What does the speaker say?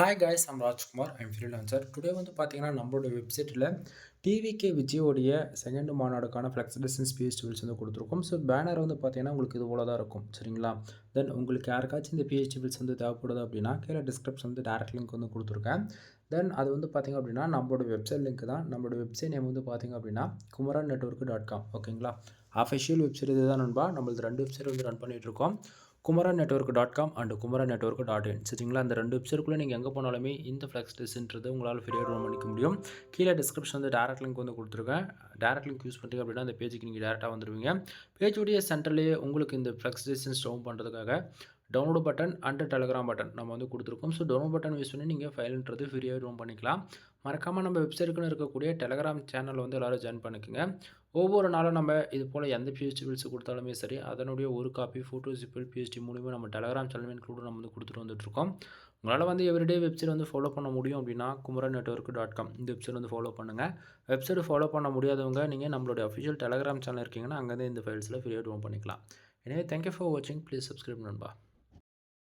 Hi guys, I'm Rajkumar. I'm freelancer. Today வந்து பார்த்தீங்கன்னா, நம்மளோட வெப்சைட்டில் டிவிகே விஜயோடைய செகண்ட் மாநாடுக்கான ஃப்ளெக்ஸ் டிஸ்டன்ஸ் பிஹெச் டூல்ஸ் வந்து கொடுத்துருக்கோம். ஸோ பேனர் வந்து பார்த்தீங்கன்னா, உங்களுக்கு இது போல தான் இருக்கும். சரிங்களா? தென் உங்களுக்கு யாருக்காச்சும் இந்த பிஹெச் டூல்ஸ் வந்து தேவைப்படுது அப்படின்னா, கீழே டிஸ்கிரிப்ஷன் வந்து டேரக்ட் லிங்க் வந்து கொடுத்துருக்கேன். தென் அது வந்து பார்த்தீங்க அப்படின்னா, நம்மளோட வெப்சைட் லிங்க் தான். நம்மளோட வெப்சைட் நேம் வந்து பார்த்தீங்க அப்படின்னா, kumaran-network.com. ஓகேங்களா? அஃபிஷியல் வெப்சைட் இது தான் நண்பா. நம்மளது 2 வெப்சைட் வந்து ரன் பண்ணிகிட்ருக்கோம். kumaran-network.com and kumaran-network.in. சரிங்களா? அந்த 2 வெப்சைட்குள்ளே நீங்கள் எங்கே போனாலுமே இந்த ஃப்ளெக்ஸ் டிஸ்ன்றது உங்களால் ஃப்ரீயாக டவுன்லோட் பண்ணிக்க முடியும். கீழே டிஸ்கிரிப்ஷன் வந்து டேரக்ட் லிங்க் வந்து கொடுத்துருக்கேன். டேரக்ட் லிங்க் யூஸ் பண்ணிங்க அப்படின்னா அந்த பேஜுக்கு நீங்கள் டேரெக்டாக வந்துடுவீங்க. பேஜுடைய சென்டர்லேயே உங்களுக்கு இந்த ஃப்ளெக்ஸ் டிஸ்டன்ஸ் டவுன் பண்ணுறதுக்காக download button and Telegram button நம்ம வந்து கொடுத்துருக்கோம். ஸோ டவுன்லோட் பட்டன் யூஸ் பண்ணி நீங்கள் ஃபைல்ன்றது ஃப்ரீயாக டவுன் பண்ணிக்கலாம். மறக்காமல் நம்ம வெப்சைட்டுக்குன்னு இருக்கக்கூடிய டெலகிராம் சேனல் வந்து எல்லோரும் ஜாயின் பண்ணிக்கோங்க. ஒவ்வொரு நாளும் நம்ம இது போல் எந்த பிஹெச்டி பில்ஸ் கொடுத்தாலுமே சரி, அதனுடைய ஒரு காப்பி ஃபோட்டோ ஜிப்பில் பிஹெச்டி மூலிமா நம்ம டெலகிராம் சேனல் இன்க்ளூட் நம்ம வந்து கொடுத்துட்டு வந்துட்டுருக்கோம். உங்களால் வந்து எவ்ரிடே வெப்சைட் வந்து ஃபாலோ பண்ண முடியும் அப்படின்னா kumaran-network.com இந்த வெப்சைட் வந்து ஃபாலோ பண்ணுங்கள். வெப்சைட் ஃபாலோ பண்ண முடியாதவங்க நீங்கள் நம்மளுடைய அஃபிஷியல் டெலகிராம் சேனல் இருக்கீங்கன்னா அங்கேருந்து இந்த ஃபைல்ஸில் ஃப்ரீயாக டவுன் பண்ணிக்கலாம். எனவே தேங்க்யூ ஃபார் வாட்சிங். ப்ளீஸ் சப்ஸ்கிரைப் நண்பா.